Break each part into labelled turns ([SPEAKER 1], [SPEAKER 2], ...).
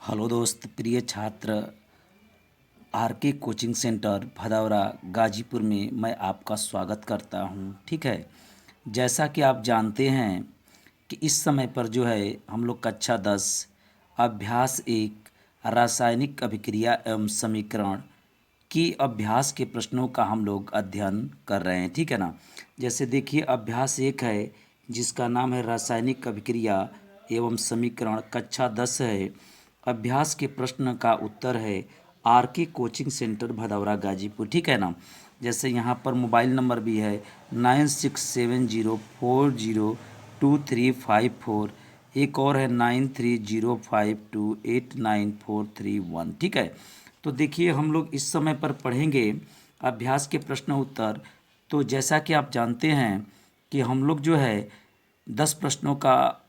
[SPEAKER 1] Hello दोस्त, प्रिय छात्र। आर के कोचिंग सेंटर भदौरा गाजीपुर में मैं आपका स्वागत करता हूं। ठीक है, जैसा कि आप जानते हैं कि इस समय पर जो है हम लोग कक्षा 10 अभ्यास 1 रासायनिक अभिक्रिया एवं समीकरण की अभ्यास के प्रश्नों का हम लोग अध्ययन कर रहे हैं। ठीक है ना। जैसे देखिए, अभ्यास 1 है जिसका नाम है रासायनिक अभिक्रिया एवं समीकरण, कक्षा 10 है। अभ्यास के प्रश्न का उत्तर है आर के कोचिंग सेंटर भदौरा गाजीपुर। ठीक है ना। जैसे यहाँ पर मोबाइल नंबर भी है 9670402354। एक और है 9305289431। ठीक है। तो देखिए, हम लोग इस समय पर पढ़ेंगे अभ्यास के प्रश्न उत्तर। तो जैसा कि आप जानते हैं कि हम लोग जो है 10 प्रश्नों का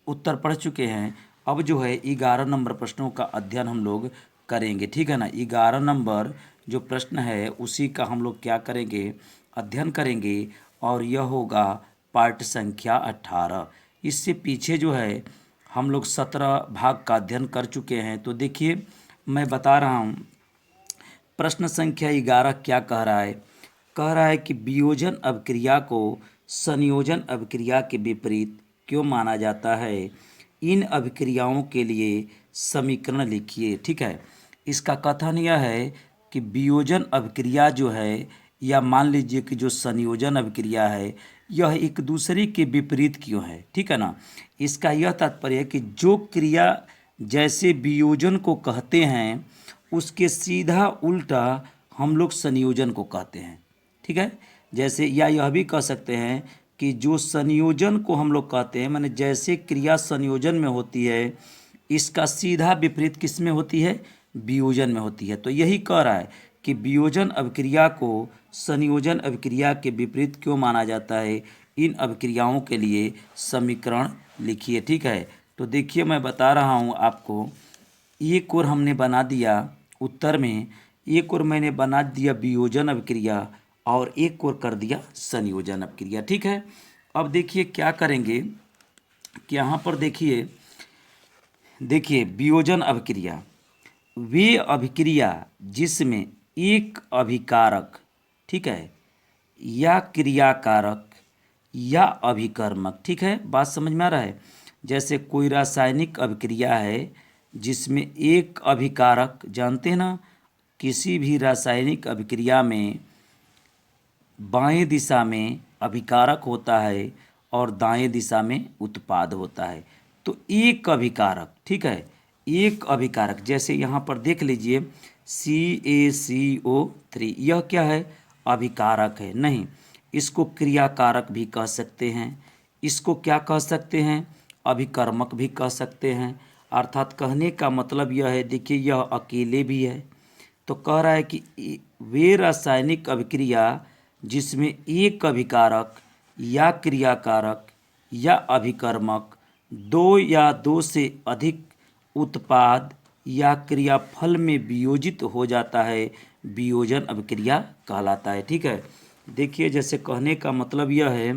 [SPEAKER 1] उत्तर पढ़ चुके हैं। अब जो है 11 नंबर प्रश्नों का अध्ययन हम लोग करेंगे। ठीक है ना। 11 नंबर जो प्रश्न है उसी का हम लोग क्या करेंगे, अध्ययन करेंगे। और यह होगा पार्ट संख्या 18। इससे पीछे जो है हम लोग 17 भाग का अध्ययन कर चुके हैं। तो देखिए, मैं बता रहा हूँ प्रश्न संख्या 11 क्या कह रहा है। कह रहा है कि वियोजन अभिक्रिया को संयोजन अभिक्रिया के विपरीत क्यों माना जाता है। इन अभिक्रियाओं के लिए समीकरण लिखिए। ठीक है। इसका कथन यह है कि वियोजन अभिक्रिया जो है, या मान लीजिए कि जो संयोजन अभिक्रिया है, यह एक दूसरे के विपरीत क्यों है। ठीक है ना। इसका यह तात्पर्य है कि जो क्रिया जैसे वियोजन को कहते हैं उसके सीधा उल्टा हम लोग संयोजन को कहते हैं। ठीक है। जैसे या यह भी कह सकते हैं कि जो संयोजन को हम लोग कहते हैं, माने जैसे क्रिया संयोजन में होती है इसका सीधा विपरीत किस में होती है, वियोजन में होती है। तो यही कह रहा है कि वियोजन अभिक्रिया को संयोजन अभिक्रिया के विपरीत क्यों माना जाता है। इन अभिक्रियाओं के लिए समीकरण लिखिए। ठीक है। तो देखिए, मैं बता रहा हूँ आपको, एक और हमने बना दिया उत्तर में, एक और मैंने बना दिया वियोजन अभिक्रिया और एक और कर दिया संयोजन अभिक्रिया। ठीक है। अब देखिए क्या करेंगे कि यहाँ पर देखिए देखिए वियोजन अभिक्रिया वे अभिक्रिया जिसमें एक अभिकारक, ठीक है, या क्रियाकारक या अभिकर्मक, ठीक है, बात समझ में आ रहा है। जैसे कोई रासायनिक अभिक्रिया है जिसमें एक अभिकारक, जानते हैं ना, किसी भी रासायनिक अभिक्रिया में बाएं दिशा में अभिकारक होता है और दाएं दिशा में उत्पाद होता है। तो एक अभिकारक, ठीक है, एक अभिकारक, जैसे यहाँ पर देख लीजिए CaCO3, यह क्या है, अभिकारक है। नहीं, इसको क्रियाकारक भी कह सकते हैं, इसको क्या कह सकते हैं, अभिकर्मक भी कह सकते हैं। अर्थात कहने का मतलब यह है, देखिए यह अकेले भी है। तो कह रहा है कि वे रासायनिक अभिक्रिया जिसमें एक अभिकारक या क्रियाकारक या अभिकर्मक दो या दो से अधिक उत्पाद या क्रियाफल में वियोजित हो जाता है, वियोजन अभिक्रिया कहलाता है। ठीक है। देखिए, जैसे कहने का मतलब यह है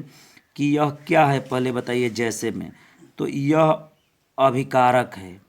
[SPEAKER 1] कि यह क्या है, पहले बताइए। जैसे में तो यह अभिकारक है,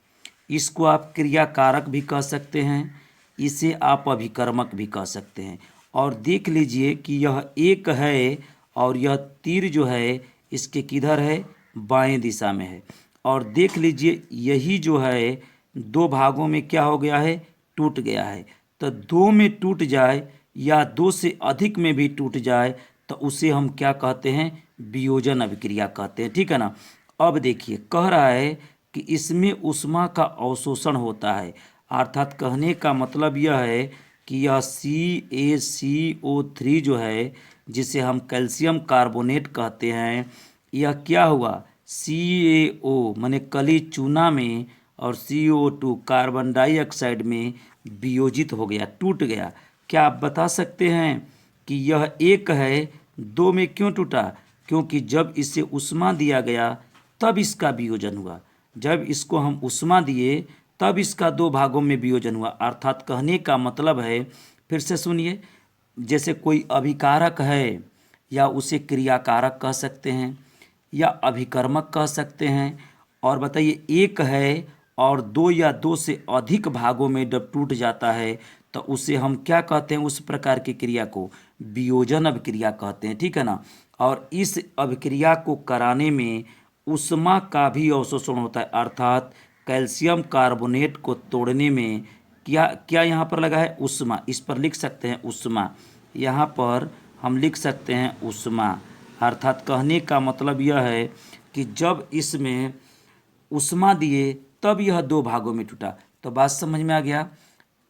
[SPEAKER 1] इसको आप क्रियाकारक भी कह सकते हैं, इसे आप अभिकर्मक भी कह सकते हैं। और देख लीजिए कि यह एक है और यह तीर जो है इसके किधर है, बाएं दिशा में है। और देख लीजिए यही जो है दो भागों में क्या हो गया है, टूट गया है। तो दो में टूट जाए या दो से अधिक में भी टूट जाए तो उसे हम क्या कहते हैं, वियोजन अभिक्रिया कहते हैं। ठीक है ना। अब देखिए कह रहा है कि इसमें ऊष्मा का अवशोषण होता है। अर्थात कहने का मतलब यह है कि यह CaCO3 जो है, जिसे हम कैल्शियम कार्बोनेट कहते हैं, यह क्या हुआ, CaO माने कली चूना में और CO2 कार्बन डाइऑक्साइड में वियोजित हो गया, टूट गया। क्या आप बता सकते हैं कि यह एक है, दो में क्यों टूटा, क्योंकि जब इसे ऊष्मा दिया गया तब इसका वियोजन हुआ। जब इसको हम ऊष्मा दिए तब इसका दो भागों में वियोजन हुआ। अर्थात कहने का मतलब है, फिर से सुनिए, जैसे कोई अभिकारक है या उसे क्रियाकारक कह सकते हैं या अभिकर्मक कह सकते हैं। और बताइए एक है और दो या दो से अधिक भागों में जब टूट जाता है तो उसे हम क्या कहते हैं, उस प्रकार की क्रिया को वियोजन अभिक्रिया कहते हैं, ठीक है ना। और इस अभिक्रिया को कराने में उष्मा का भी अवशोषण होता है, अर्थात कैल्शियम कार्बोनेट को तोड़ने में क्या क्या यहाँ पर लगा है, उष्मा। इस पर लिख सकते हैं उष्मा, यहाँ पर हम लिख सकते हैं उष्मा। अर्थात कहने का मतलब यह है कि जब इसमें उष्मा दिए तब यह दो भागों में टूटा। तो बात समझ में आ गया।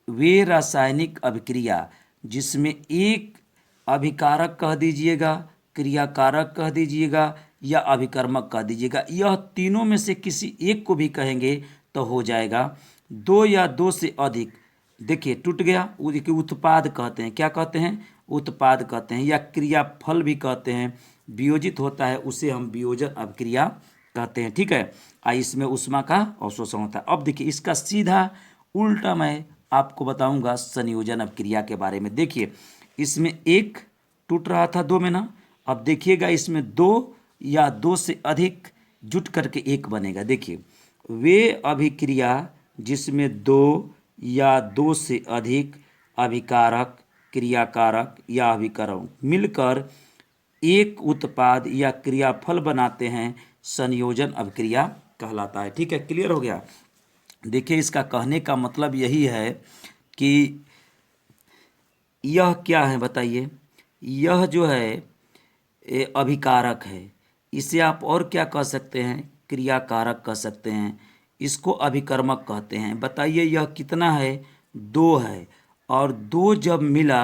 [SPEAKER 1] वे रासायनिक अभिक्रिया जिसमें एक अभिकारक कह दीजिएगा, क्रियाकारक कह दीजिएगा या अभिकर्मक कह दीजिएगा, यह तीनों में से किसी एक को भी कहेंगे तो हो जाएगा। दो या दो से अधिक, देखिए टूट गया, उसके उत्पाद कहते हैं, क्या कहते हैं, उत्पाद कहते हैं, या क्रियाफल भी कहते हैं। वियोजित होता है उसे हम वियोजन अभिक्रिया कहते हैं, ठीक है। इसमें उष्मा का अवशोषण होता है। अब देखिए इसका सीधा उल्टा मैं आपको बताऊंगा संयोजन अभिक्रिया के बारे में। देखिए इसमें एक टूट रहा था दो में ना, अब देखिएगा इसमें दो या दो से अधिक जुट करके एक बनेगा। देखिए वे अभिक्रिया जिसमें दो या दो से अधिक अभिकारक, क्रियाकारक या अभिकरण मिलकर एक उत्पाद या क्रियाफल बनाते हैं, संयोजन अभिक्रिया कहलाता है, ठीक है। क्लियर हो गया। देखिए इसका कहने का मतलब यही है कि यह क्या है बताइए, यह जो है अभिकारक है, इसे आप और क्या कह सकते हैं, क्रियाकारक कह सकते हैं, इसको अभिकर्मक कहते हैं। बताइए यह कितना है, दो है, और दो जब मिला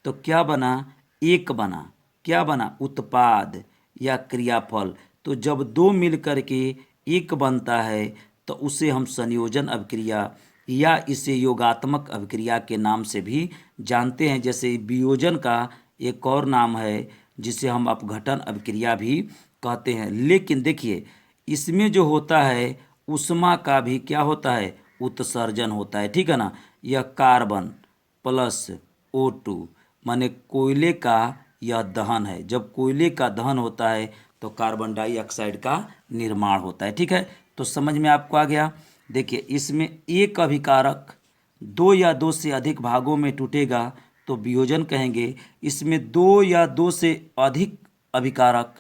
[SPEAKER 1] तो क्या बना, एक बना, क्या बना, उत्पाद या क्रियाफल। तो जब दो मिल करके एक बनता है तो उसे हम संयोजन अभिक्रिया या इसे योगात्मक अभिक्रिया के नाम से भी जानते हैं। जैसे वियोजन का एक और नाम है जिसे हम अपघटन अभिक्रिया भी कहते हैं। लेकिन देखिए इसमें जो होता है उष्मा का भी क्या होता है, उत्सर्जन होता है, ठीक है ना। यह कार्बन प्लस O2 माने कोयले का यह दहन है। जब कोयले का दहन होता है तो कार्बन डाइऑक्साइड का निर्माण होता है, ठीक है। तो समझ में आपको आ गया। देखिए इसमें एक अभिकारक दो या दो से अधिक भागों में टूटेगा तो वियोजन कहेंगे। इसमें दो या दो से अधिक अभिकारक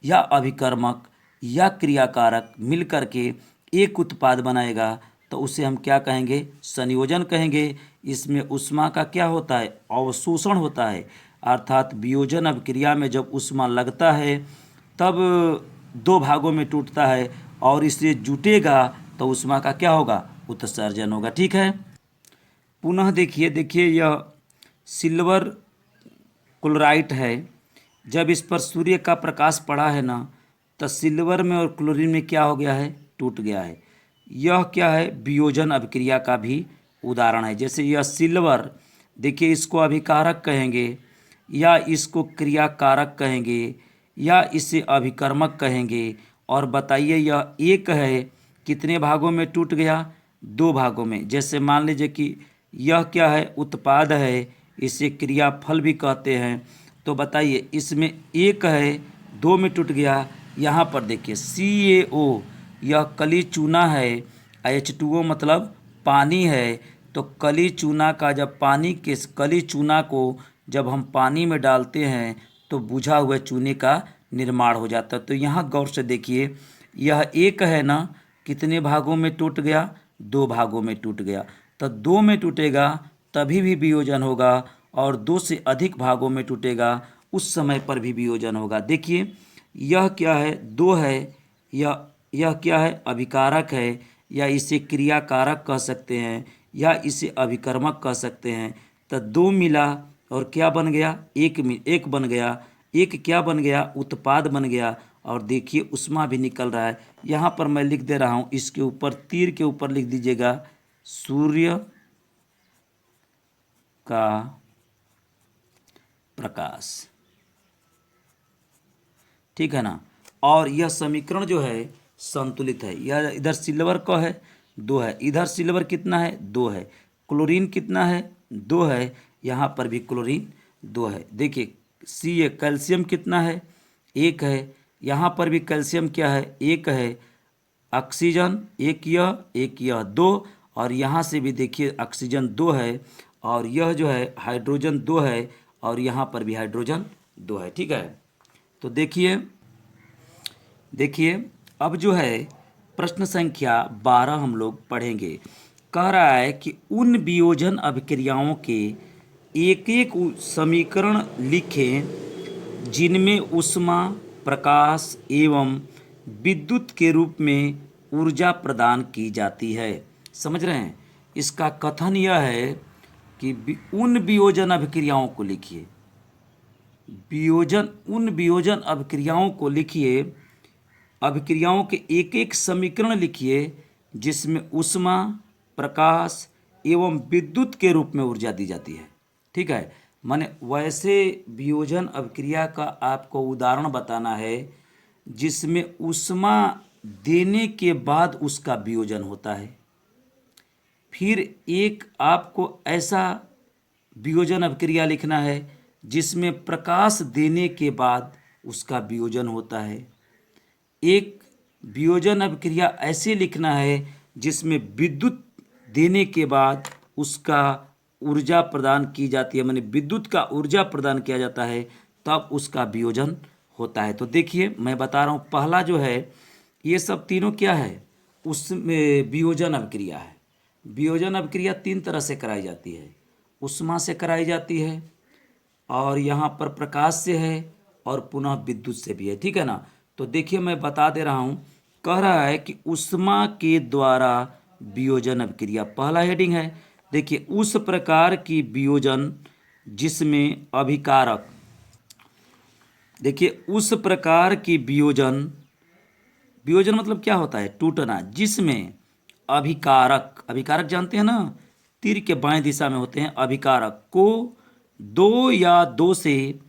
[SPEAKER 1] या अभिकर्मक या क्रियाकारक मिलकर के एक उत्पाद बनाएगा तो उसे हम क्या कहेंगे, संयोजन कहेंगे। इसमें उष्मा का क्या होता है, अवशोषण होता है। अर्थात वियोजन अभिक्रिया में जब उष्मा लगता है तब दो भागों में टूटता है और इससे जुटेगा तो उष्मा का क्या होगा, उत्सर्जन होगा, ठीक है। पुनः देखिए यह सिल्वर क्लोराइड है। जब इस पर सूर्य का प्रकाश पड़ा है ना तो सिल्वर में और क्लोरीन में क्या हो गया है, टूट गया है। यह क्या है, वियोजन अभिक्रिया का भी उदाहरण है। जैसे यह सिल्वर, देखिए इसको अभिकारक कहेंगे या इसको क्रियाकारक कहेंगे या इसे अभिकर्मक कहेंगे। और बताइए यह एक है, कितने भागों में टूट गया, दो भागों में। जैसे मान लीजिए कि यह क्या है, उत्पाद है, इसे क्रियाफल भी कहते हैं। तो बताइए इसमें एक है, दो में टूट गया। यहाँ पर देखिए CaO, यह कली चूना है, H2O मतलब पानी है। तो कली चूना का जब पानी के कली चूना को जब हम पानी में डालते हैं तो बुझा हुए चूने का निर्माण हो जाता है। तो यहाँ गौर से देखिए यह एक है ना, कितने भागों में टूट गया, दो भागों में टूट गया। तो दो में टूटेगा तभी भी वियोजन होगा और दो से अधिक भागों में टूटेगा उस समय पर भी वियोजन होगा। देखिए यह क्या है, दो है, यह क्या है, अभिकारक है या इसे क्रियाकारक कह सकते हैं या इसे अभिकर्मक कह सकते हैं। तो दो मिला और क्या बन गया, एक बन गया, एक क्या बन गया, उत्पाद बन गया। और देखिए उष्मा भी निकल रहा है। यहाँ पर मैं लिख दे रहा हूँ, इसके ऊपर तीर के ऊपर लिख दीजिएगा सूर्य का प्रकाश, ठीक है ना। और यह समीकरण जो है संतुलित है। यह इधर सिल्वर का है, दो है, इधर सिल्वर कितना है, दो है, क्लोरीन कितना है, दो है, यहाँ पर भी क्लोरीन दो है। देखिए Ca कैल्शियम कितना है, एक है, यहाँ पर भी कैल्शियम क्या है, एक है, ऑक्सीजन, एक यह 2, और यहाँ से भी देखिए ऑक्सीजन 2 है, और यह जो है हाइड्रोजन 2 है, और यहाँ पर भी हाइड्रोजन 2 है। ठीक है, तो देखिए अब जो है प्रश्न संख्या 12 हम लोग पढ़ेंगे। कह रहा है कि उन वियोजन अभिक्रियाओं के एक एक समीकरण लिखें जिनमें ऊष्मा, प्रकाश एवं विद्युत के रूप में ऊर्जा प्रदान की जाती है। समझ रहे हैं? इसका कथन यह है कि उन वियोजन अभिक्रियाओं को लिखिए, उन वियोजन अभिक्रियाओं को लिखिए, अभिक्रियाओं के एक एक समीकरण लिखिए जिसमें ऊष्मा, प्रकाश एवं विद्युत के रूप में ऊर्जा दी जाती है। ठीक है, माने वैसे वियोजन अभिक्रिया का आपको उदाहरण बताना है जिसमें ऊष्मा देने के बाद उसका वियोजन होता है। फिर एक आपको ऐसा वियोजन अभिक्रिया लिखना है जिसमें प्रकाश देने के बाद उसका वियोजन होता है। एक वियोजन अभिक्रिया ऐसे लिखना है जिसमें विद्युत देने के बाद उसका ऊर्जा प्रदान की जाती है, माने विद्युत का ऊर्जा प्रदान किया जाता है, तब उसका वियोजन होता है। तो देखिए मैं बता रहा हूँ, पहला जो है ये सब तीनों क्या है, उसमें वियोजन अभिक्रिया है। वियोजन अभिक्रिया 3 तरह से कराई जाती है, ऊष्मा से कराई जाती है, और यहाँ पर प्रकाश से है, और पुनः विद्युत से भी है। ठीक है ना? तो देखिए मैं बता दे रहा हूँ, कह रहा है कि ऊष्मा के द्वारा वियोजन अभिक्रिया, पहला हेडिंग है। देखिए उस प्रकार की वियोजन जिसमें अभिकारक, देखिए उस प्रकार की वियोजन, वियोजन मतलब क्या होता है, टूटना, जिसमें अभिकारक, अभिकारक जानते हैं ना, तीर के बाएं दिशा में होते हैं, अभिकारक को 2 या 2 से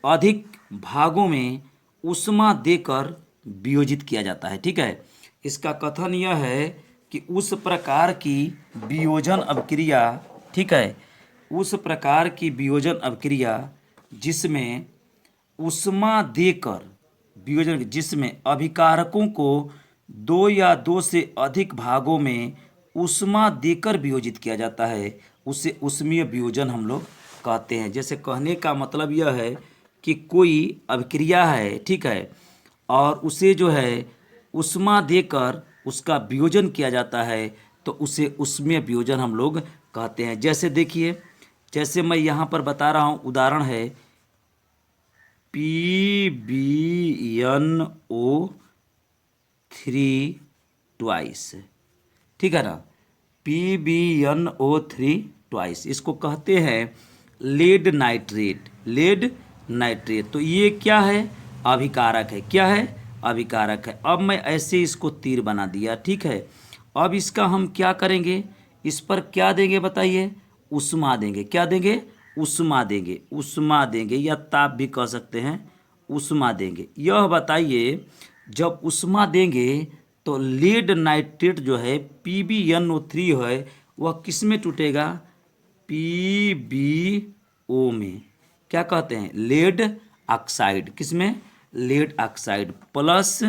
[SPEAKER 1] अधिक भागों में ऊष्मा देकर वियोजित किया जाता है। ठीक है, इसका कथन यह है कि उस प्रकार की वियोजन अभिक्रिया, ठीक है, उस प्रकार की वियोजन अभिक्रिया जिसमें ऊष्मा देकर वियोजन, जिसमें अभिकारकों को 2 या 2 से अधिक भागों में ऊष्मा देकर वियोजित किया जाता है, उसे ऊष्मीय वियोजन हम लोग कहते हैं। जैसे कहने का मतलब यह है कि कोई अभिक्रिया है, ठीक है, और उसे जो है ऊष्मा देकर उसका वियोजन किया जाता है, तो उसे ऊष्मीय वियोजन हम लोग कहते हैं। जैसे देखिए, जैसे मैं यहाँ पर बता रहा हूँ, उदाहरण है PbNO3 ट्वाइस, ठीक है ना, PbNO3 ट्वाइस, इसको कहते हैं लेड नाइट्रेट, लेड नाइट्रेट। तो ये क्या है, अभिकारक है। क्या है, अभिकारक है। अब मैं ऐसे इसको तीर बना दिया, ठीक है। अब इसका हम क्या करेंगे, इस पर क्या देंगे बताइए, ऊष्मा देंगे। क्या देंगे, ऊष्मा देंगे, ऊष्मा देंगे, या ताप भी कह सकते हैं, ऊष्मा देंगे। यह बताइए, जब ऊष्मा देंगे तो लेड नाइट्रेट जो है PbNO3 है, वह किस में टूटेगा, PbO में। क्या कहते हैं, लेड ऑक्साइड, किस में, लेड ऑक्साइड प्लस,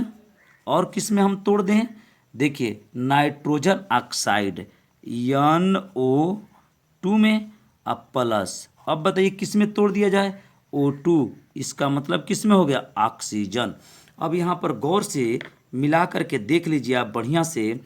[SPEAKER 1] और किस में हम तोड़ दें, देखिए नाइट्रोजन ऑक्साइड NO2 में, अब प्लस, अब बताइए किस में तोड़ दिया जाए, O2, इसका मतलब किस में हो गया, ऑक्सीजन। अब यहाँ पर गौर से मिला करके देख लीजिए आप बढ़िया से,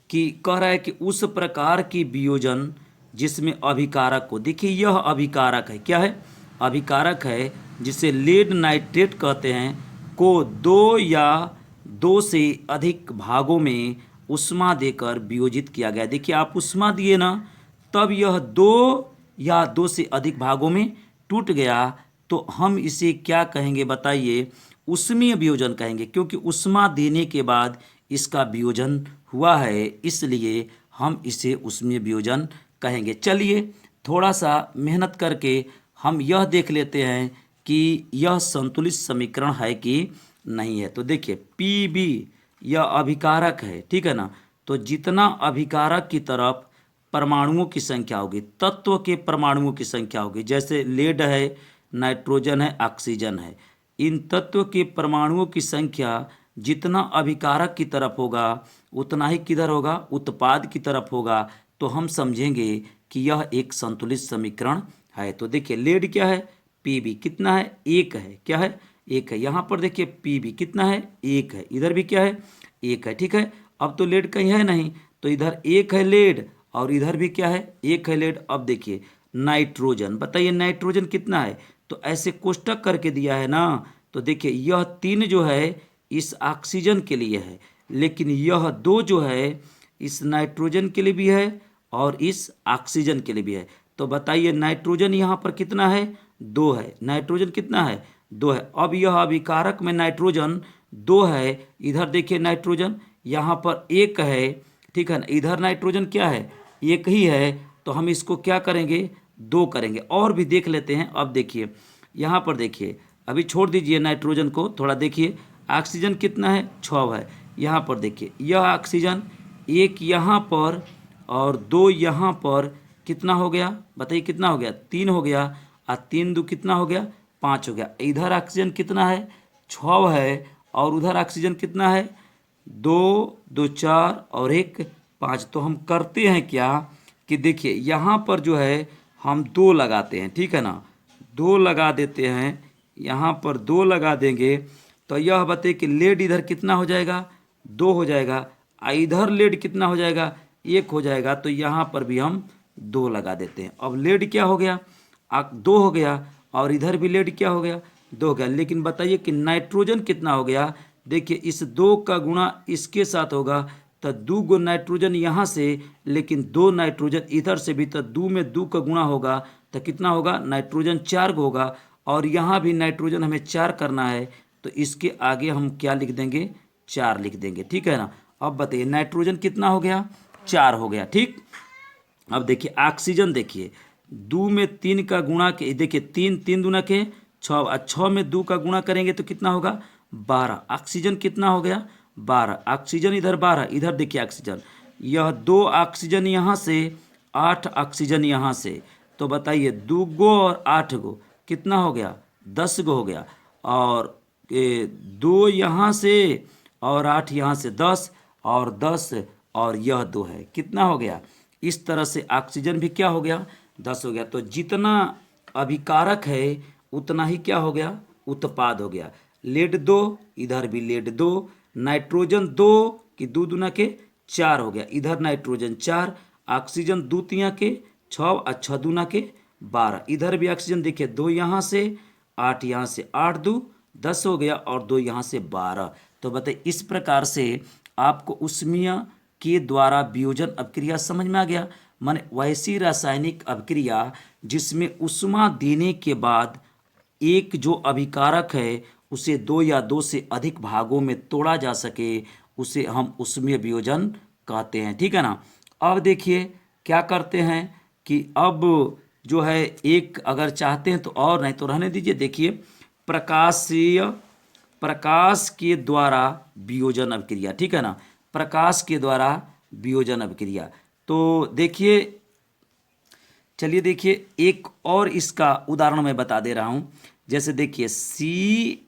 [SPEAKER 1] कि कह रहा है कि उस प्रकार की वियोजन जिसमें अभिकारक को, देखिए यह अभिकारक है, क्या है, अभिकारक है, जिसे लेड नाइट्रेट कहते हैं, को 2 या 2 से अधिक भागों में ऊष्मा देकर वियोजित किया गया। देखिए आप ऊष्मा दिए ना, तब यह 2 या 2 से अधिक भागों में टूट गया, तो हम इसे क्या कहेंगे बताइए, ऊष्मीय वियोजन कहेंगे, क्योंकि ऊष्मा देने के बाद इसका वियोजन हुआ है, इसलिए हम इसे ऊष्मीय वियोजन कहेंगे। चलिए थोड़ा सा मेहनत करके हम यह देख लेते हैं कि यह संतुलित समीकरण है कि नहीं है। तो देखिए Pb यह अभिकारक है, ठीक है ना, तो जितना अभिकारक की तरफ परमाणुओं की संख्या होगी, तत्व के परमाणुओं की संख्या होगी, जैसे लेड है, नाइट्रोजन है, ऑक्सीजन है, इन तत्व के परमाणुओं की संख्या जितना अभिकारक की तरफ होगा उतना ही किधर होगा, उत्पाद की तरफ होगा। तो हम समझेंगे कि यह एक संतुलित समीकरण है। तो देखिए लेड क्या है, पीबी कितना है, एक है, क्या है, एक है। यहाँ पर देखिए पीबी कितना है, एक है, इधर भी क्या है, एक है, ठीक है। अब तो लेड कहीं है नहीं, तो इधर एक है लेड और इधर भी क्या है, एक है लेड। अब देखिए नाइट्रोजन, बताइए नाइट्रोजन कितना है, तो ऐसे कोष्टक करके दिया है ना। तो देखिए यह 3 जो है इस ऑक्सीजन के लिए है, लेकिन यह 2 जो है इस नाइट्रोजन के लिए भी है और इस ऑक्सीजन के लिए भी है। तो बताइए नाइट्रोजन यहाँ पर कितना है, 2 है। नाइट्रोजन कितना है, 2 है। अब यह अभिकारक में नाइट्रोजन 2 है, इधर देखिए नाइट्रोजन यहाँ पर 1 है, ठीक है ना। इधर नाइट्रोजन क्या है, 1 ही है। तो हम इसको क्या करेंगे, 2 करेंगे। और भी देख लेते हैं। अब देखिए यहाँ पर देखिए, अभी छोड़ दीजिए नाइट्रोजन को, थोड़ा देखिए ऑक्सीजन कितना है, 6 है। यहाँ पर देखिए यह ऑक्सीजन 1 यहाँ पर और 2 यहाँ पर, कितना हो गया बताइए, कितना हो गया, 3 हो गया। और 3 दो कितना हो गया, 5 हो गया। इधर ऑक्सीजन कितना है, 6 है और उधर ऑक्सीजन कितना है, 2 2 4 और 1 5। तो हम करते हैं क्या कि देखिए यहाँ पर जो है हम 2 लगाते हैं, ठीक है ना, 2 लगा देते हैं। यहाँ पर 2 लगा देंगे तो यह बताइए कि लेड इधर कितना हो जाएगा, 2 हो जाएगा। इधर लेड कितना हो जाएगा, 1 हो जाएगा। तो यहाँ पर भी हम 2 लगा देते हैं। अब लेड क्या हो गया, 2 हो गया और इधर भी लेड क्या हो गया, 2 हो गया। लेकिन बताइए कि नाइट्रोजन कितना हो गया, देखिए इस 2 का गुणा इसके साथ होगा तो 2 गो नाइट्रोजन यहाँ से, लेकिन 2 नाइट्रोजन इधर से भी, तो 2 में 2 का गुणा होगा तो कितना होगा, नाइट्रोजन 4 गो होगा। और यहाँ भी नाइट्रोजन हमें 4 करना है, तो इसके आगे हम क्या लिख देंगे, 4 लिख देंगे, ठीक है ना। अब बताइए नाइट्रोजन कितना हो गया, 4 हो गया, ठीक। अब देखिए ऑक्सीजन, देखिए 2 में 3 का गुणा के, देखिए 3 3 दूना के 6 और 6 में 2 का गुणा करेंगे तो कितना होगा, 12। ऑक्सीजन कितना हो गया, 12। ऑक्सीजन इधर 12, इधर देखिए ऑक्सीजन, यह 2 ऑक्सीजन यहाँ से, 8 ऑक्सीजन यहाँ से। तो बताइए 2 गो और 8 गो कितना हो गया, 10 गो हो गया। और 2 यहाँ से और 8 यहाँ से, 10 और 10 और यह 2 है, कितना हो गया। इस तरह से ऑक्सीजन भी क्या हो गया, 10 हो गया। तो जितना अभिकारक है उतना ही क्या हो गया, उत्पाद हो गया। लेड 2, इधर भी लेड 2, नाइट्रोजन 2 की 2 दूना के 4 हो गया, इधर नाइट्रोजन 4, ऑक्सीजन 2 तिया के 6 और 6 दूना के 12। इधर भी ऑक्सीजन देखिए 2 यहाँ से, 8 यहाँ से, 8 2 10 हो गया और 2 यहाँ से 12। तो बताइए इस प्रकार से आपको उष्मीय के द्वारा वियोजन अभिक्रिया समझ में आ गया। माने वैसी रासायनिक अभिक्रिया जिसमें उष्मा देने के बाद एक जो अभिकारक है उसे 2 या 2 से अधिक भागों में तोड़ा जा सके, उसे हम उष्मीय वियोजन कहते हैं, ठीक है ना। अब देखिए क्या करते हैं कि अब जो है एक अगर चाहते हैं तो, और नहीं तो रहने दीजिए। देखिए प्रकाश के द्वारा वियोजन अभिक्रिया, ठीक है ना, प्रकाश के द्वारा वियोजन अभिक्रिया। तो देखिए, चलिए देखिए एक और इसका उदाहरण मैं बता दे रहा हूं। जैसे देखिए CaCO3,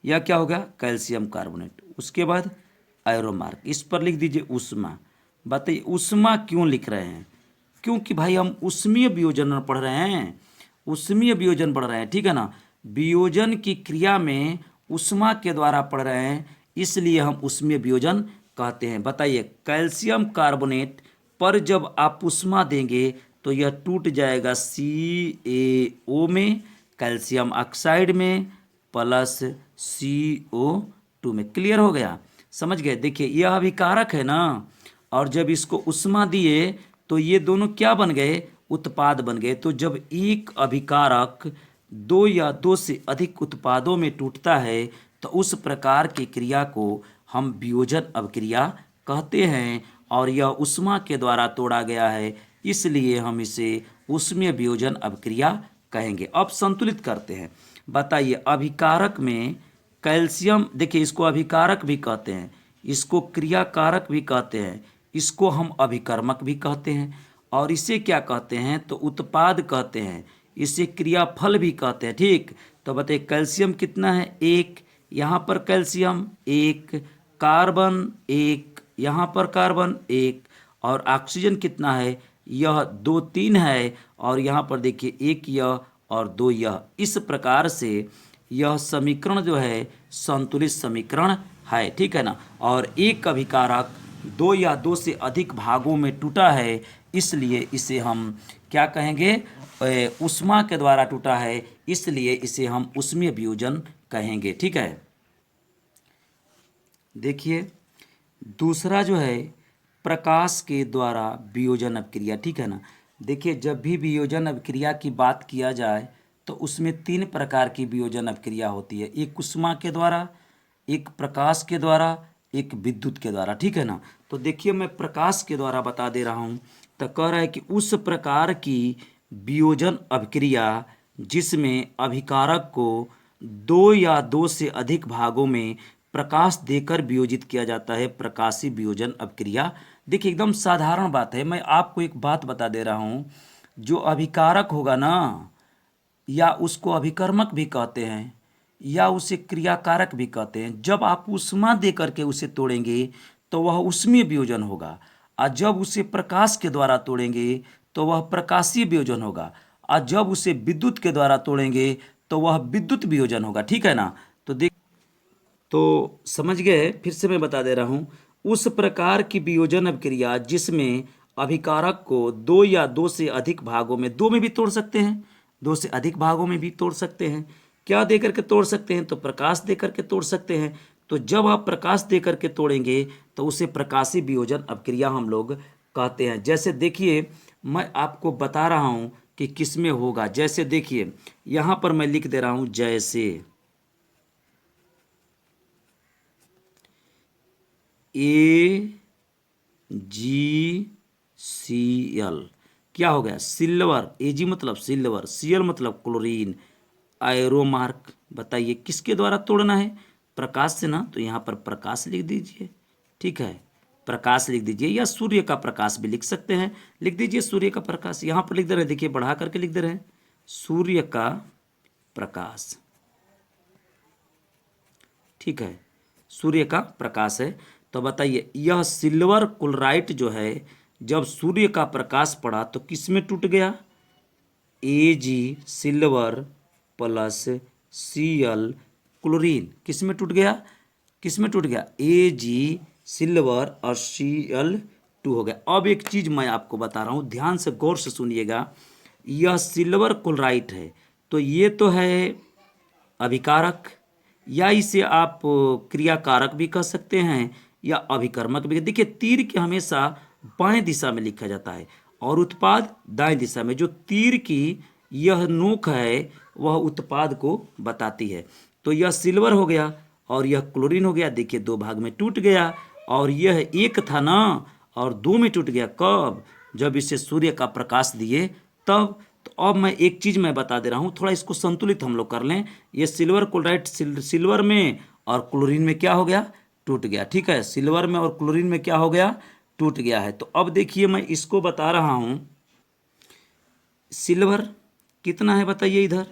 [SPEAKER 1] यह क्या होगा, कैल्शियम कार्बोनेट। उसके बाद एरो मार्क, इस पर लिख दीजिए उष्मा। बताइए उष्मा क्यों लिख रहे हैं, क्योंकि भाई हम उष्मीय वियोजन पढ़ रहे हैं, उष्मीय वियोजन पढ़ रहे हैं, ठीक है ना। वियोजन की क्रिया में उष्मा के द्वारा पढ़ रहे हैं, इसलिए हम उष्मीय वियोजन कहते हैं। बताइए कैल्शियम कार्बोनेट पर जब आप उष्मा देंगे तो यह टूट जाएगा CaO में, कैल्शियम ऑक्साइड में, प्लस CO2 में। क्लियर हो गया, समझ गए। देखिए यह अभिकारक है ना, और जब इसको उष्मा दिए तो ये दोनों क्या बन गए, उत्पाद बन गए। तो जब एक अभिकारक 2 या 2 से अधिक उत्पादों में टूटता है तो उस प्रकार की क्रिया को हम वियोजन अभिक्रिया कहते हैं, और यह उष्मा के द्वारा तोड़ा गया है, इसलिए हम इसे उष्मीय वियोजन अभिक्रिया कहेंगे। अब संतुलित करते हैं। बताइए अभिकारक में कैल्शियम, देखिए इसको अभिकारक भी कहते हैं, इसको क्रियाकारक भी कहते हैं, इसको हम अभिकर्मक भी कहते हैं। और इसे क्या कहते हैं, तो उत्पाद कहते हैं, इसे क्रियाफल भी कहते हैं। ठीक, तो बताइए कैल्शियम कितना है, 1, यहाँ पर कैल्शियम 1, कार्बन 1, यहाँ पर कार्बन 1, और ऑक्सीजन कितना है, यह 2 3 है, और यहाँ पर देखिए 1 यह और 2 यह। इस प्रकार से यह समीकरण जो है संतुलित समीकरण है। ठीक है ना। और एक अभिकारक 2 या 2 से अधिक भागों में टूटा है, इसलिए इसे हम क्या कहेंगे, ऊष्मा के द्वारा टूटा है, इसलिए इसे हम ऊष्मीय वियोजन कहेंगे। ठीक है। देखिए दूसरा जो है प्रकाश के द्वारा वियोजन अभिक्रिया। ठीक है ना। देखिए जब भी वियोजन अभिक्रिया की बात किया जाए तो उसमें 3 प्रकार की वियोजन अभिक्रिया होती है, एक ऊष्मा के द्वारा, एक प्रकाश के द्वारा, एक विद्युत के द्वारा। ठीक है ना। तो देखिए मैं प्रकाश के द्वारा बता दे रहा हूँ। तो कह रहा है कि उस प्रकार की वियोजन अभिक्रिया जिसमें अभिकारक को 2 या 2 से अधिक भागों में प्रकाश देकर वियोजित किया जाता है, प्रकाशी वियोजन अभिक्रिया। देखिए एकदम साधारण बात है, मैं आपको एक बात बता दे रहा हूँ। जो अभिकारक होगा ना, या उसको अभिकर्मक भी कहते हैं या उसे क्रियाकारक भी कहते हैं, जब आप ऊष्मा दे करके उसे तोड़ेंगे तो वह ऊष्मीय वियोजन होगा, और जब उसे प्रकाश के द्वारा तोड़ेंगे तो वह प्रकाशीय वियोजन होगा, और जब उसे विद्युत के द्वारा तोड़ेंगे तो वह विद्युत वियोजन होगा। ठीक है ना। तो देख, तो समझ गए, फिर से मैं बता दे रहा हूँ। उस प्रकार की वियोजन अभिक्रिया जिसमें अभिकारक को 2 या 2 से अधिक भागों में, 2 में भी तोड़ सकते हैं, 2 से अधिक भागों में भी तोड़ सकते हैं। क्या दे करके तोड़ सकते हैं, तो प्रकाश दे करके तोड़ सकते हैं। तो जब आप प्रकाश दे करके तोड़ेंगे तो उसे प्रकाशी वियोजन अभिक्रिया हम लोग कहते हैं। जैसे देखिए मैं आपको बता रहा हूँ कि किसमें होगा। जैसे देखिए यहाँ पर मैं लिख दे रहा हूँ, जैसे AgCl क्या हो गया, सिल्वर। Ag मतलब सिल्वर, Cl मतलब क्लोरीन, एरो मार्क। बताइए किसके द्वारा तोड़ना है, प्रकाश से ना, तो यहाँ पर प्रकाश लिख दीजिए। ठीक है, प्रकाश लिख दीजिए, या सूर्य का प्रकाश भी लिख सकते हैं, लिख दीजिए सूर्य का प्रकाश। यहाँ पर लिख दे रहे हैं, देखिए बढ़ा करके लिख दे रहे हैं, सूर्य का प्रकाश। ठीक है, सूर्य का प्रकाश है। तो बताइए यह सिल्वर क्लोराइट जो है जब सूर्य का प्रकाश पड़ा तो किस में टूट गया, Ag silver plus Cl chlorine किस में टूट गया, किस में टूट गया, Ag सिल्वर और Cl2 हो गया। अब एक चीज मैं आपको बता रहा हूं, ध्यान से गौर से सुनिएगा। यह सिल्वर क्लोराइट है तो ये तो है अभिकारक, या इसे आप क्रियाकारक भी कह सकते हैं या अभिकर्मक भी। देखिए तीर के हमेशा बाएं दिशा में लिखा जाता है और उत्पाद दाएं दिशा में। जो तीर की यह नोक है वह उत्पाद को बताती है। तो यह सिल्वर हो गया और यह क्लोरीन हो गया। देखिए 2 भाग में टूट गया, और यह एक था ना, और 2 में टूट गया। कब, जब इसे सूर्य का प्रकाश दिए तब। तो अब मैं एक चीज मैं बता दे रहा हूँ, थोड़ा इसको संतुलित हम लोग कर लें। ये सिल्वर क्लोराइड सिल्वर में और क्लोरीन में क्या हो गया, टूट गया। ठीक है, सिल्वर में और क्लोरीन में क्या हो गया, टूट गया है। तो अब देखिए मैं इसको बता रहा हूँ, सिल्वर कितना है बताइए, इधर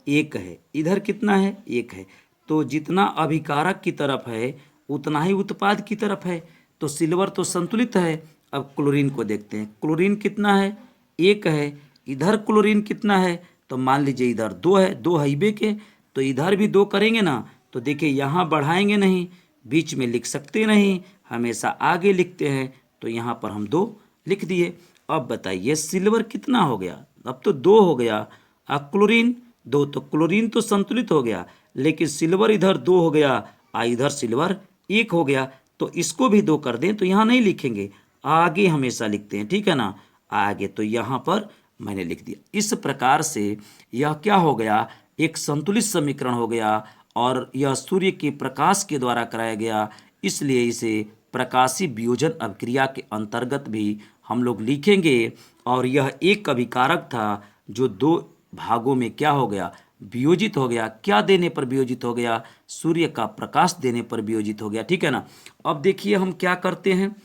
[SPEAKER 1] 1 है, इधर कितना है, 1 है। तो जितना अभिकारक की तरफ है उतना ही उत्पाद की तरफ है। तो सिल्वर तो संतुलित है। अब क्लोरीन को देखते हैं, क्लोरीन कितना है, 1 है। इधर क्लोरीन कितना है, तो मान लीजिए इधर 2 है, 2 हाइबे के, तो इधर भी 2 करेंगे ना। तो देखिए यहाँ बढ़ाएंगे नहीं, बीच में लिख सकते नहीं, हमेशा आगे लिखते हैं। तो यहाँ पर हम 2 लिख दिए। अब बताइए सिल्वर कितना हो गया, अब तो 2 हो गया, अब क्लोरीन 2, तो क्लोरीन तो संतुलित हो गया, लेकिन सिल्वर इधर 2 हो गया, इधर सिल्वर 1 हो गया। तो इसको भी 2 कर दें तो यहाँ नहीं लिखेंगे, आगे हमेशा लिखते हैं। ठीक है ना, आगे। तो यहाँ पर मैंने लिख दिया। इस प्रकार से यह क्या हो गया, एक संतुलित समीकरण हो गया, और यह सूर्य के प्रकाश के द्वारा कराया गया, इसलिए इसे प्रकाशी वियोजन अभिक्रिया के अंतर्गत भी हम लोग लिखेंगे। और यह एक अभिकारक था जो 2 भागों में क्या हो गया, वियोजित हो गया। क्या देने पर वियोजित हो गया, सूर्य का प्रकाश देने पर वियोजित हो गया। ठीक है ना। अब देखिए हम क्या करते हैं,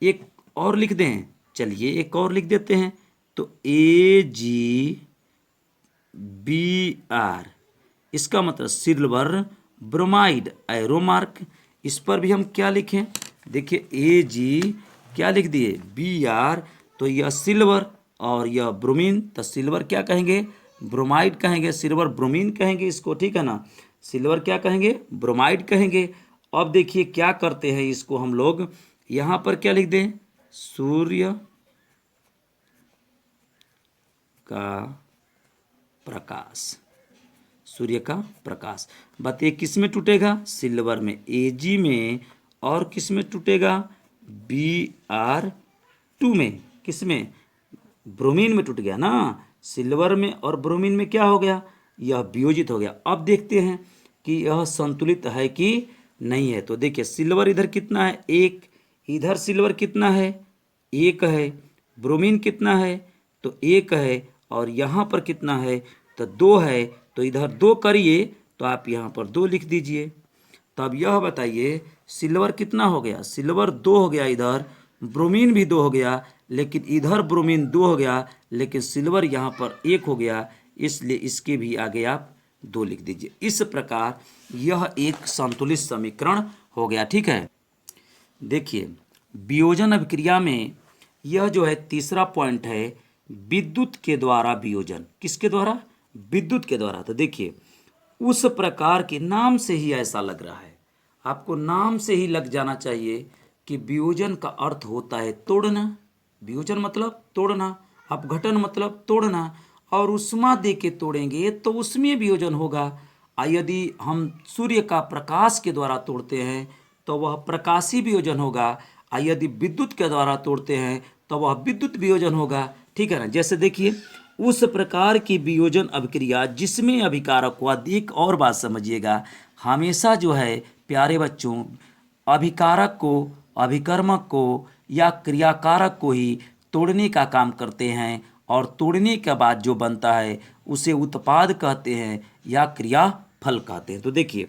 [SPEAKER 1] एक और लिख दें, चलिए एक और लिख देते हैं, तो AgBr, इसका मतलब सिल्वर ब्रोमाइड, एरो मार्क। इस पर भी हम क्या लिखें, देखिए Ag क्या लिख दिए Br, तो यह सिल्वर और यह ब्रोमीन, तो सिल्वर क्या कहेंगे, ब्रोमाइड कहेंगे, सिल्वर ब्रोमीन कहेंगे इसको, ठीक है ना। सिल्वर क्या कहेंगे, ब्रोमाइड कहेंगे। अब देखिए क्या करते हैं इसको हम लोग, यहाँ पर क्या लिख दें, सूर्य का प्रकाश, सूर्य का प्रकाश। बताइए किस में टूटेगा, सिल्वर में, Ag में, और किस में टूटेगा, Br2 में, किस में, ब्रोमीन में टूट गया ना। सिल्वर में और ब्रोमीन में क्या हो गया, यह वियोजित हो गया। अब देखते हैं कि यह संतुलित है कि नहीं है। तो देखिए सिल्वर इधर कितना है, एक, इधर सिल्वर कितना है, एक है, ब्रोमीन कितना है, तो एक है, और यहाँ पर कितना है, तो दो है, तो इधर दो करिए, तो आप यहाँ पर दो लिख दीजिए। तब यह बताइए सिल्वर कितना हो गया, सिल्वर दो हो गया, इधर ब्रोमीन भी दो हो गया, लेकिन इधर ब्रोमीन दो हो गया, लेकिन सिल्वर यहाँ पर एक हो गया, इसलिए इसके भी आगे आप दो लिख दीजिए। इस प्रकार यह एक संतुलित समीकरण हो गया, ठीक है। देखिए वियोजन अभिक्रिया में यह जो है तीसरा पॉइंट है, विद्युत के द्वारा वियोजन। किसके द्वारा, विद्युत के द्वारा। तो देखिए उस प्रकार के, नाम से ही ऐसा लग रहा है, आपको नाम से ही लग जाना चाहिए कि वियोजन का अर्थ होता है तोड़ना। वियोजन मतलब तोड़ना, अपघटन मतलब तोड़ना, और उष्मा दे के तोड़ेंगे तो उसमें वियोजन होगा। यदि हम सूर्य का प्रकाश के द्वारा तोड़ते हैं तो वह प्रकाशी वियोजन होगा, यदि विद्युत के द्वारा तोड़ते हैं तो वह विद्युत वियोजन होगा, ठीक है ना। जैसे देखिए उस प्रकार की वियोजन अभिक्रिया जिसमें अभिकारक हुआ, एक और बात समझिएगा, हमेशा जो है प्यारे बच्चों, अभिकारक को, अभिकर्मक को या क्रियाकारक को ही तोड़ने का काम करते हैं, और तोड़ने के बाद जो बनता है उसे उत्पाद कहते हैं या क्रियाफल कहते हैं। तो देखिए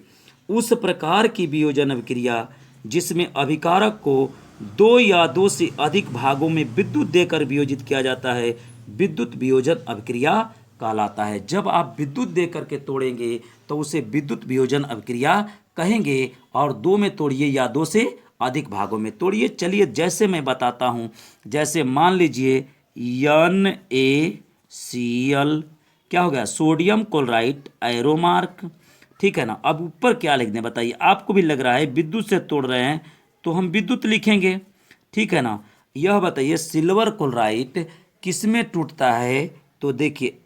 [SPEAKER 1] उस प्रकार की वियोजन अभिक्रिया जिसमें अभिकारक को दो या दो से अधिक भागों में विद्युत देकर वियोजित किया जाता है, विद्युत वियोजन अभिक्रिया कहलाता है। जब आप विद्युत देकर के तोड़ेंगे तो उसे विद्युत वियोजन अभिक्रिया कहेंगे, और दो में तोड़िए या दो से अधिक भागों में तोड़िए। चलिए जैसे मैं बताता हूँ, जैसे मान लीजिए NaCl क्या हो गया, सोडियम क्लोराइड, एरो मार्क, ठीक है ना। अब ऊपर क्या लिख दें बताइए, आपको भी लग रहा है विद्युत से तोड़ रहे हैं तो हम विद्युत लिखेंगे, ठीक है ना। यह बताइए सिल्वर क्लोराइड किस में टूटता है, तो देखिए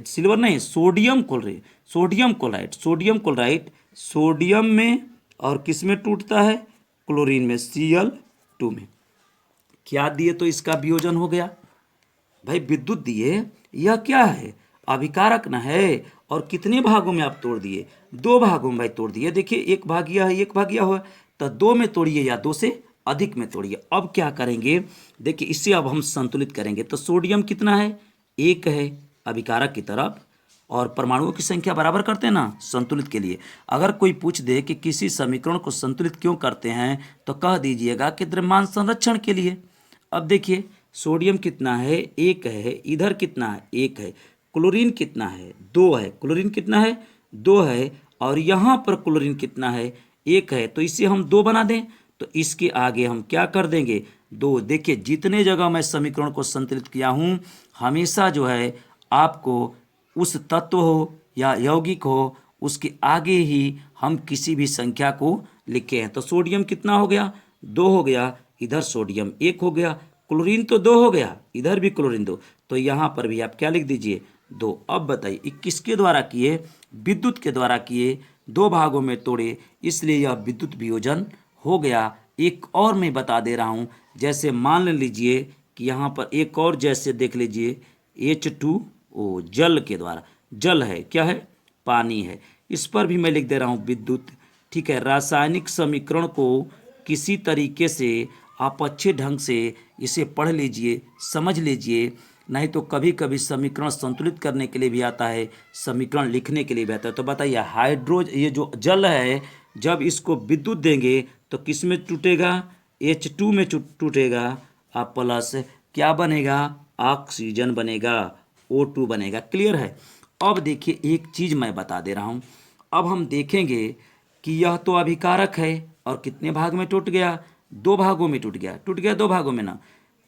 [SPEAKER 1] सिल्वर नहीं, sodium chloride, sodium chloride, sodium chloride sodium में, और किस में टूटता है, क्लोरीन में, Cl2 में। क्या दिए तो इसका वियोजन हो गया, भाई विद्युत दिए, यह क्या है, अभिकारक न है, और कितने भागों में आप तोड़ दिए, दो भागों में भाई तोड़ दिए। देखिए एक भागिया है, एक भागिया हुआ, तो दो में तोड़िए या दो से अधिक में तोड़िए। अब क्या करेंगे, देखिए इससे अब हम संतुलित करेंगे। तो सोडियम कितना है, एक है अभिकारक की तरफ, और परमाणुओं की संख्या बराबर करते हैं ना संतुलित के लिए। अगर कोई पूछ दे कि किसी समीकरण को संतुलित क्यों करते हैं, तो कह दीजिएगा कि द्रव्यमान संरक्षण के लिए। अब देखिए सोडियम कितना है, एक है, इधर कितना है, एक है, क्लोरीन कितना है, दो है, क्लोरीन कितना है, दो है, और यहाँ पर क्लोरीन कितना है, एक है, तो इसे हम दो बना दें, तो इसके आगे हम क्या कर देंगे, दो। देखिए जितने जगह मैं समीकरण को संतुलित किया हूँ, हमेशा जो है आपको उस तत्व हो या यौगिक हो, उसके आगे ही हम किसी भी संख्या को लिखे हैं। तो सोडियम कितना हो गया, दो हो गया, इधर सोडियम एक हो गया, क्लोरीन तो दो हो गया, इधर भी क्लोरीन दो, तो यहाँ पर भी आप क्या लिख दीजिए, दो। अब बताइए किसके द्वारा किए, विद्युत के द्वारा किए, दो भागों में तोड़े, इसलिए यह विद्युत वियोजन हो गया। एक और मैं बता दे रहा हूँ, जैसे मान लीजिए कि यहाँ पर एक और, जैसे देख लीजिए H2O, जल के द्वारा, जल है क्या है, पानी है, इस पर भी मैं लिख दे रहा हूँ विद्युत, ठीक है। रासायनिक समीकरण को किसी तरीके से आप अच्छे ढंग से इसे पढ़ लीजिए, समझ लीजिए, नहीं तो कभी कभी समीकरण संतुलित करने के लिए भी आता है, समीकरण लिखने के लिए भी आता है। तो बताइए ये जो जल है, जब इसको विद्युत देंगे तो किस में टूटेगा, H2 में टूटेगा, प्लस क्या बनेगा, ऑक्सीजन बनेगा, O2 बनेगा। क्लियर है। अब देखिए एक चीज़ मैं बता दे रहा हूँ। अब हम देखेंगे कि यह तो अभिकारक है और कितने भाग में टूट गया, दो भागों में टूट गया दो भागों में ना।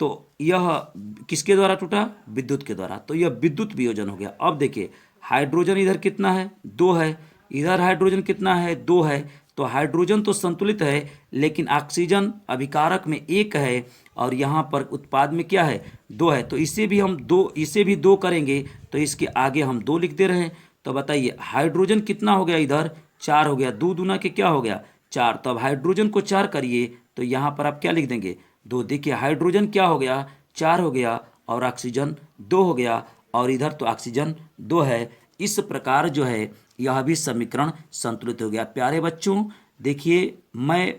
[SPEAKER 1] तो यह किसके द्वारा टूटा, विद्युत के द्वारा। तो यह विद्युत वियोजन हो गया। अब देखिए हाइड्रोजन इधर कितना है, दो है, इधर हाइड्रोजन कितना है, दो है। तो हाइड्रोजन तो संतुलित है, लेकिन ऑक्सीजन अभिकारक में एक है और यहाँ पर उत्पाद में क्या है, दो है। तो इसे भी हम दो, इसे भी दो करेंगे तो इसके आगे हम दो लिख दे रहे हैं। तो बताइए हाइड्रोजन कितना हो गया, इधर चार हो गया, दो दूना के क्या हो गया, चार। तो अब हाइड्रोजन को चार करिए तो यहाँ पर आप क्या लिख देंगे, दो। देखिए हाइड्रोजन क्या हो गया, चार हो गया और ऑक्सीजन दो हो गया, और इधर तो ऑक्सीजन दो है। इस प्रकार जो है यह भी समीकरण संतुलित हो गया। प्यारे बच्चों देखिए, मैं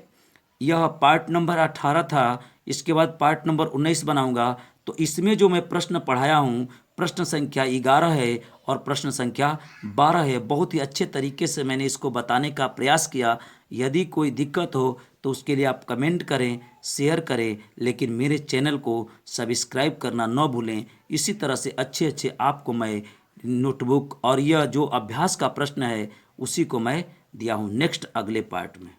[SPEAKER 1] यह पार्ट नंबर 18 था, इसके बाद पार्ट नंबर 19 बनाऊंगा। तो इसमें जो मैं प्रश्न पढ़ाया हूँ, प्रश्न संख्या 11 है और प्रश्न संख्या 12 है। बहुत ही अच्छे तरीके से मैंने इसको बताने का प्रयास किया। यदि कोई दिक्कत हो तो उसके लिए आप कमेंट करें, शेयर करें, लेकिन मेरे चैनल को सब्सक्राइब करना न भूलें। इसी तरह से अच्छे अच्छे आपको मैं नोटबुक और यह जो अभ्यास का प्रश्न है उसी को मैं दिया हूँ नेक्स्ट अगले पार्ट में।